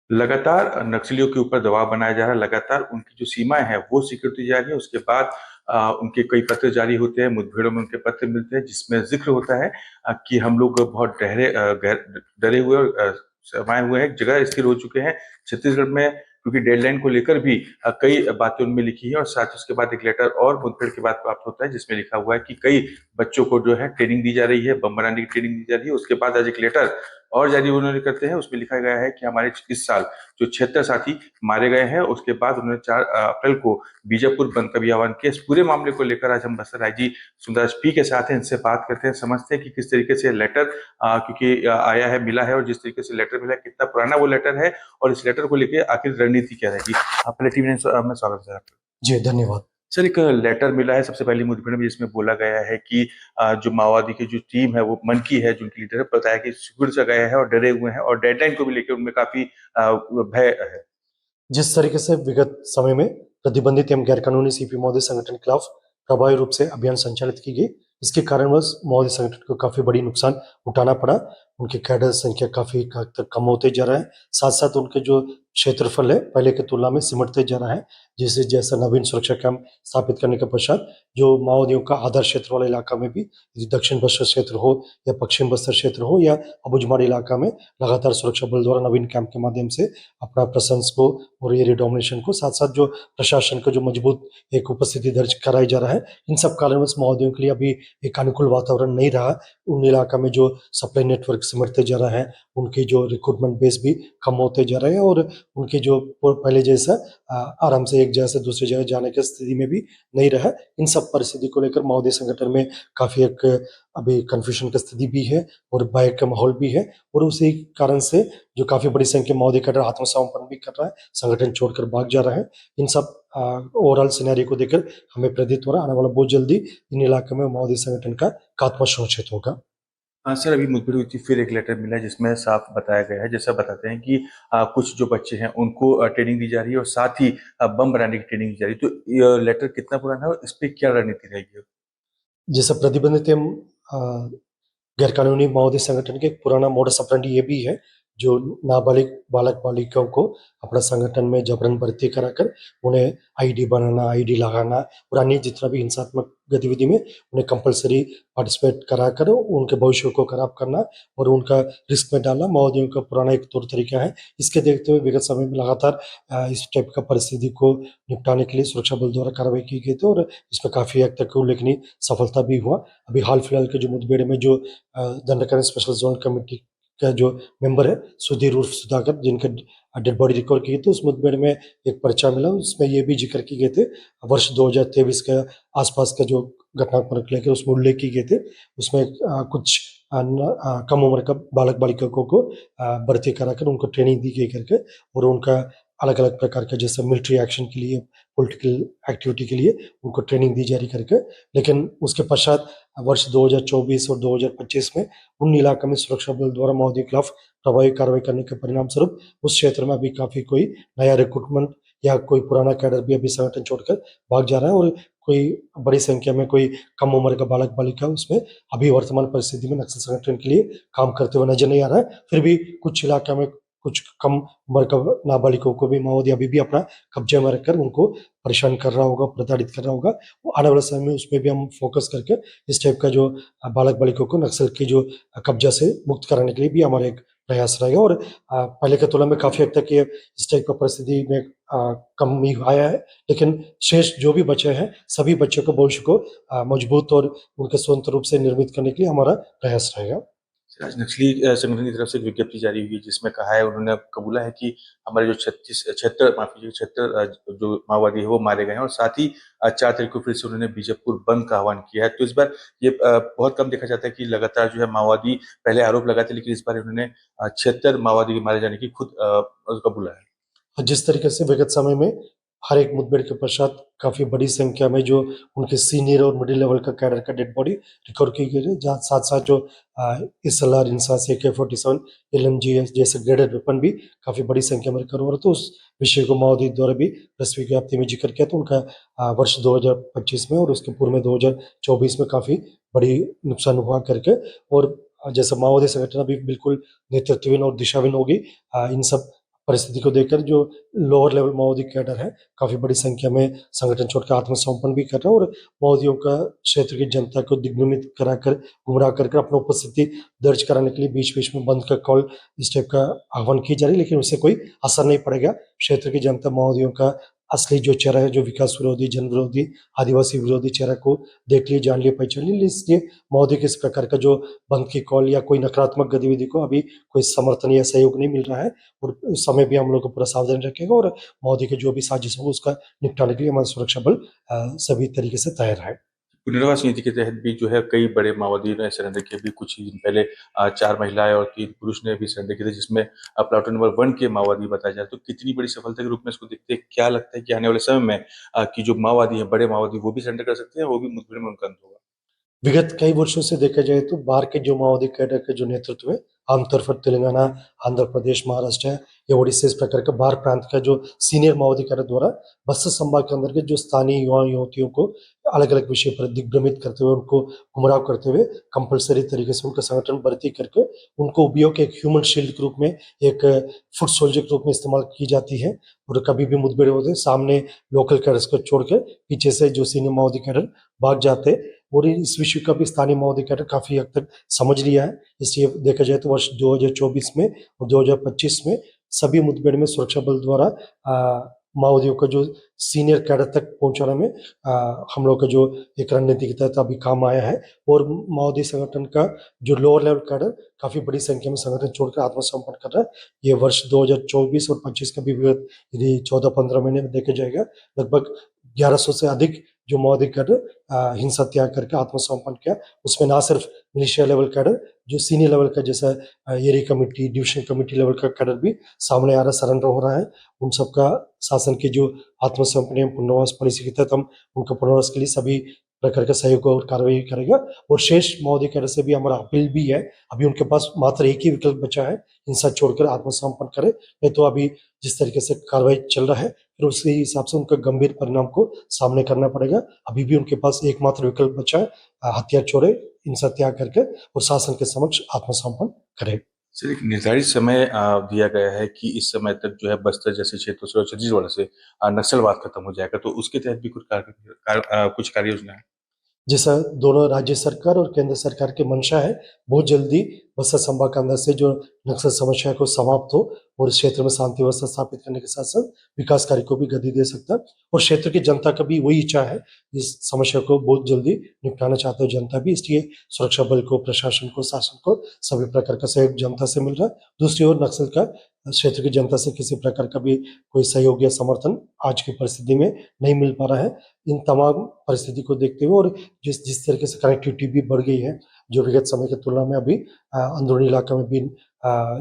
लगातार नक्सलियों के ऊपर दबाव बनाया जा रहा है, लगातार उनकी जो सीमाएँ हैं वो सिक्योर की जा रही है। उसके बाद उनके कई पत्र जारी होते हैं, मुठभेड़ों में उनके पत्र मिलते हैं जिसमें ज़िक्र होता है कि हम लोग बहुत डरे हुए और समाये हुए हैं, एक जगह स्थिर हो चुके हैं। छत्तीसगढ़ में क्योंकि डेडलाइन को लेकर भी कई बातें उनमें लिखी हैं और साथ ही उसके बाद एक लेटर और मुठभेड़ के बाद प्राप्त होता है जिसमें लिखा हुआ है कि कई बच्चों को जो है ट्रेनिंग दी जा रही है, बम बनाने की ट्रेनिंग दी जा रही है। उसके बाद आज एक लेटर और जारी उन्होंने करते हैं, उसमें लिखा गया है कि हमारे इस साल जो 76 साथी मारे गए हैं। उसके बाद उन्होंने 4 अप्रैल को बीजापुर बंद का भी आह्वान किया। इस पूरे मामले को लेकर आज हम बस्तर आईजी सुंदराज पी के साथ हैं, इनसे बात करते हैं, समझते हैं कि किस तरीके से लेटर क्योंकि आया है, मिला है और जिस तरीके से लेटर मिला है, कितना पुराना वो लेटर है और इस लेटर को लेके आखिर रणनीति क्या रहेगी। पहले टीवी में स्वागत है आपका। जी, धन्यवाद। सर, एक लेटर मिला है सबसे पहली मुठभेड़ में जिसमें बोला गया है कि जो माओवादी की जो टीम है वो मनकी है, जो उनकी लीडर है, बताया कि सिकुड़ सा गया है और डरे हुए हैं और डेडलाइन को भी लेके उनमें काफी भय है। जिस तरीके से विगत समय में प्रतिबंधित एवं गैरकानूनी सीपी महोदय संगठन के खिलाफ प्रभावी रूप से अभियान संचालित की गई, इसके कारणवश महोदय संगठन को काफी बड़ी नुकसान उठाना पड़ा। उनके कैडर संख्या काफी हद तक कम होते जा रहा है, साथ साथ उनके जो क्षेत्रफल है पहले की तुलना में सिमटते जा रहा है। जैसे जैसा नवीन सुरक्षा कैंप स्थापित करने के पश्चात जो माओवादियों का आधार क्षेत्र वाले इलाका में भी, दक्षिण बस्तर क्षेत्र हो या पश्चिम बस्तर क्षेत्र हो या अबुझमाड़ इलाका में, लगातार सुरक्षा बल द्वारा नवीन कैंप के माध्यम से अपना प्रेजेंस को और ये रिडोमिनेशन को, साथ साथ जो प्रशासन का जो मजबूत एक उपस्थिति दर्ज कराया जा रहा है, इन सब कारणवश माओवादियों के लिए अभी एक अनुकूल वातावरण नहीं रहा। उन इलाका में जो सप्लाई नेटवर्क सिमटते जा रहा है, उनकी जो रिक्रूटमेंट बेस भी कम होते जा रहे हैं और उनके जो पहले जैसा आराम से एक जगह से दूसरी जगह जाने की स्थिति में भी नहीं रहा। इन सब परिस्थिति को लेकर माओवादी संगठन में काफी एक अभी कंफ्यूजन की स्थिति भी है और भय का माहौल भी है और उसी कारण से जो काफी बड़ी संख्या में माओवादी कैडर आत्मसमर्पण भी कर रहा है, संगठन छोड़कर भाग जा रहा है। इन सब ओवरऑल सिनेरियो को देखकर हमें प्रतीत हो रहा है आने वाला बहुत जल्दी इन इलाके में माओवादी संगठन का खात्मा सुनिश्चित होगा। हाँ सर, अभी मुठभेड़ हुई थी, फिर एक लेटर मिला है जिसमें साफ बताया गया है, जैसा बताते हैं कि कुछ जो बच्चे हैं उनको ट्रेनिंग दी जा रही है और साथ ही बम बनाने की ट्रेनिंग दी जा रही है। तो ये लेटर कितना पुराना है और इस पे क्या रणनीति रहेगी? जैसा प्रतिबंधित एवं गैरकानूनी माओवादी संगठन के एक पुराना मोडस ऑपरेंडी ये भी है, जो नाबालिग बालक बालिकाओं को अपना संगठन में जबरन भर्ती कराकर उन्हें आईडी बनाना, आईडी लगाना और अन्य जितना भी हिंसात्मक गतिविधि में उन्हें कंपलसरी पार्टिसिपेट कराकर उनके भविष्य को खराब करना और उनका रिस्क में डालना माओवादियों का पुराना एक तौर तरीका है। इसके देखते हुए विगत समय में लगातार इस टाइप का परिस्थिति को निपटाने के लिए सुरक्षा बल द्वारा कार्रवाई की गई थी और इसमें काफी हद तक उल्लेखनीय सफलता भी हुआ। अभी हाल फिलहाल के जो मुठभेड़ में जो दंडकारण स्पेशल जोन कमेटी का जो मेंबर है सुधीर उर्फ सुधाकर, जिनका डेड बॉडी रिकवर की गई, तो उस मुठभेड़ में एक पर्चा मिला, उसमें ये भी जिक्र किए गए थे वर्ष 2023 के आसपास का जो घटना को लेकर उसमें उल्लेख किए गए थे। उसमें कुछ कम उम्र का बालक बालिकाओं को भर्ती कराकर उनको ट्रेनिंग दी गई करके और उनका अलग अलग प्रकार का जैसे मिलिट्री एक्शन के लिए, पॉलिटिकल एक्टिविटी के लिए उनको ट्रेनिंग दी जा रही करके। लेकिन उसके पश्चात वर्ष 2024 और 2025 में उन इलाकों में सुरक्षा बल द्वारा माओवादियों के खिलाफ प्रभावी कार्रवाई करने के परिणाम स्वरूप उस क्षेत्र में अभी काफी कोई नया रिक्रूटमेंट या कोई पुराना कैडर भी अभी संगठन छोड़कर भाग जा रहा है और कोई बड़ी संख्या में कोई कम उम्र का बालक बालिका उसमें अभी वर्तमान परिस्थिति में नक्सल संगठन के लिए काम करते हुए नजर नहीं आ रहा है। फिर भी कुछ इलाका में कुछ कम उम्र का नाबालिगों को भी माओवादी अभी भी अपना कब्जे में रखकर उनको परेशान कर रहा होगा, प्रताड़ित कर रहा होगा। वो आने वाले समय में उसमें भी हम फोकस करके इस टाइप का जो बालक बालिकाओं को नक्सल की जो कब्जा से मुक्त कराने के लिए भी हमारा एक प्रयास रहेगा और पहले के तुलना में काफी हद तक ये इस टाइप का परिस्थिति में कम ही आया है। लेकिन शेष जो भी बचे हैं सभी बच्चों को भविष्य को मजबूत और उनके स्वतंत्र रूप से निर्मित करने के लिए हमारा प्रयास रहेगा। आज नक्सली संगठन की तरफ से एक विज्ञप्ति जारी हुई है जिसमें कहा है, उन्होंने कबूला है कि हमारे जो 76 जो माओवादी है वो मारे गए हैं और साथ ही 4 तारीख को फिर से उन्होंने बीजापुर बंद का आह्वान किया है। तो इस बार ये बहुत कम देखा जाता है कि लगातार जो है माओवादी पहले आरोप लगाते, लेकिन इस बार उन्होंने 76 माओवादी के मारे जाने की खुद कबूला है। जिस तरीके से विगत समय में हर एक मुठभेड़ के पश्चात काफी बड़ी संख्या में जो उनके सीनियर और मिडिल लेवल का कैडर का डेड बॉडी रिकवर की गई है, जहाँ साथ साथ जो SLR, इंसास, AK-47, LMG जैसे ग्रेडेड वेपन भी काफी बड़ी संख्या में रिकवर हो रहा। तो उस विषय को माओवादी द्वारा भी प्रेस विज्ञप्ति में जिक्र किया। तो उनका वर्ष 2025 में और उसके पूर्व में 2024 में काफी बड़ी नुकसान हुआ करके और जैसे माओवादी संगठन अभी बिल्कुल नेतृत्वहीन और दिशाहीन होगी इन सब परिस्थिति को देखकर जो लोअर लेवल माओवादी कैडर है काफी बड़ी संख्या में संगठन छोड़कर आत्मसमर्पण भी कर रहे हैं और माओवादियों का क्षेत्र की जनता को दिग्भ्रमित कराकर गुमराह कर अपनी उपस्थिति दर्ज कराने के लिए बीच बीच में बंद का कॉल इस टाइप का आह्वान की जा रही है, लेकिन उससे कोई असर नहीं पड़ेगा। क्षेत्र की जनता माओवादियों का असली जो चेहरा है, जो विकास विरोधी, जन विरोधी, आदिवासी विरोधी चेहरा को देख लिए, जान लिए, पहचान लिए, इसलिए माओवादी के इस प्रकार का जो बंद की कॉल या कोई नकारात्मक गतिविधि को अभी कोई समर्थन या सहयोग नहीं मिल रहा है और उस समय भी हम लोग को पूरा सावधान रखेगा और माओवादी के जो भी साजिश हो उसका निपटाने के लिए हमारा सुरक्षा बल सभी तरीके से तैयार है। पुनर्वास नीति के तहत भी जो है कई बड़े माओवादी ने सरेंडर किए। अभी कुछ ही दिन पहले 4 महिलाएं और 3 पुरुष ने भी सरेंडर किए थे, जिसमें प्लाटून नंबर 1 के माओवादी बताया जाए। तो कितनी बड़ी सफलता के रूप में इसको देखते हैं? क्या लगता है कि आने वाले समय में कि जो माओवादी हैं, बड़े माओवादी, वो भी सरेंडर कर सकते हैं, वो भी मुठभेड़ में उनका अंत होगा? विगत कई वर्षों से देखा जाए तो बाहर के जो माओवादी कैडर के जो नेतृत्व है, आमतौर पर तेलंगाना, आंध्र प्रदेश, महाराष्ट्र या उड़ीसा इस प्रकार का बाहर प्रांत का जो सीनियर माओवादी कैडर द्वारा बस्तर संभाग के अंदर के जो स्थानीय युवा युवतियों को अलग अलग विषय पर दिग्भ्रमित करते हुए, उनको गुमराह करते हुए कंपलसरी तरीके से उनका संगठन भर्ती करके उनको उपयोग एक ह्यूमन शील्ड के रूप में, एक फुट सोल्जर के रूप में इस्तेमाल की जाती है और कभी भी मुठभेड़ होते सामने लोकल कैडर्स को छोड़ के पीछे से जो सीनियर माओवादी कैडर भाग जाते और इस विषय का भी स्थानीय माओवादी कैडर काफी हद तक समझ लिया है। इसलिए देखा जाए तो वर्ष 2024 में और 2025 में सभी मुठभेड़ में सुरक्षा बल द्वारा माओवादियों का जो सीनियर कैडर तक पहुंचाने में हम लोग का जो एक रणनीति के तहत अभी काम आया है और माओवादी संगठन का जो लोअर लेवल कैडर काफी बड़ी संख्या में संगठन छोड़कर आत्मसमर्पण कर रहा है। ये वर्ष 2024 और 25 का भी विगत यदि 14-15 महीने में देखा जाएगा, लगभग 1100 से अधिक जो माओवादी कैडर हिंसा त्याग करके आत्मसमर्पण किया। उसमें ना सिर्फ मिलिशिया लेवल कैडर, जो सीनियर लेवल का जैसा area committee, division committee level का कैडर भी सामने आ रहा, सरेंडर हो रहा है। उन सबका शासन की जो आत्मसमर्पण एवं पुनर्वास पॉलिसी के तहत हम उनका पुनर्वास के लिए सभी प्रकार का सहयोग और कार्रवाई करेगा और शेष माओवादी कैडर से भी हमारा अपील भी है। अभी उनके पास मात्र एक ही विकल्प बचा है, हिंसा छोड़कर आत्मसमर्पण करे, नहीं तो अभी जिस तरीके से कार्रवाई चल रहा है फिर उसके हिसाब से उनका गंभीर परिणाम को सामने करना पड़ेगा। अभी भी उनके पास एकमात्र विकल्प बचा है, हथियार छोड़े, हिंसा त्याग करके और शासन के समक्ष आत्मसमर्पण करे। सर, एक निर्धारित समय दिया गया है कि इस समय तक जो है बस्तर जैसे क्षेत्रों से और छत्तीसगढ़ से नक्सलवाद खत्म हो जाएगा, तो उसके तहत भी कुछ कार्य योजना है? जैसा दोनों राज्य सरकार और केंद्र सरकार की मंशा है, बहुत जल्दी बस्तर संभाग के अंदर से जो नक्सल समस्या को समाप्त हो और इस क्षेत्र में शांति व्यवस्था स्थापित करने के साथ साथ विकास कार्य को भी गति दे सकता है और क्षेत्र की जनता का भी वही इच्छा है, इस समस्या को बहुत जल्दी निपटाना चाहते हो जनता भी, इसलिए सुरक्षा बल को, प्रशासन को, शासन को सभी प्रकार का सहयोग जनता से मिल रहा है। दूसरी ओर नक्सल का क्षेत्र की जनता से किसी प्रकार का भी कोई सहयोग या समर्थन आज की परिस्थिति में नहीं मिल पा रहा है। इन तमाम परिस्थिति को देखते हुए और जिस जिस तरीके से कनेक्टिविटी भी बढ़ गई है, जो विगत समय की तुलना में अभी अंदरूनी इलाका में भी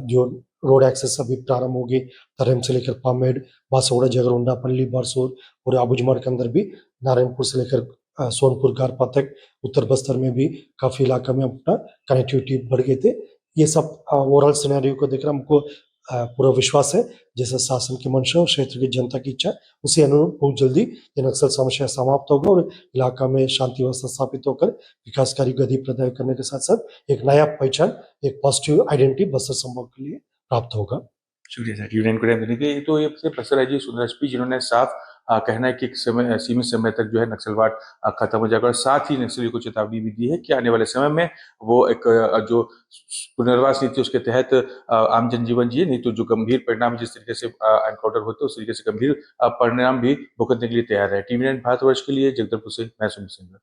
जो रोड एक्सेस अभी प्रारंभ होगी, तरेम से लेकर पामेड़, बासोड़ा, जगरोंडा, पल्ली, बारसूर और आबूझमाड़ के अंदर भी नारायणपुर से लेकर सोनपुर, गारपा तक उत्तर बस्तर में भी काफी इलाका में अपना कनेक्टिविटी बढ़ गए थे। ये सब ओवरऑल सिनेरियो को देखकर हमको पूरा विश्वास है, जैसा शासन की मंशा और क्षेत्र की जनता की इच्छा, उसी अनुरूप बहुत जल्दी ये नक्सल समस्या समाप्त होगा और इलाका में शांति व्यवस्था स्थापित होकर विकास कार्य गति प्रदान करने के साथ साथ एक नया पहचान, एक पॉजिटिव आइडेंटिटी बस्तर संभाग के लिए प्राप्त होगा। शुक्रिया सर, यूनियन को टाइम देने के लिए। तो ये बस्तर आईजी सुंदर एसपी, जिन्होंने साफ कहना है कि एक समय, सीमित समय तक जो है नक्सलवाद खत्म हो जाएगा और साथ ही नक्सलियों को चेतावनी भी दी है कि आने वाले समय में वो एक जो पुनर्वास नीति उसके तहत आम जनजीवन जिए, नहीं तो जो गंभीर परिणाम जिस तरीके से एनकाउंटर होते हैं उस तरीके से गंभीर परिणाम भी भुगतने के लिए तैयार है। टीवी 9 भारतवर्ष के लिए जगदलपुर से मैं सुमित सिंह।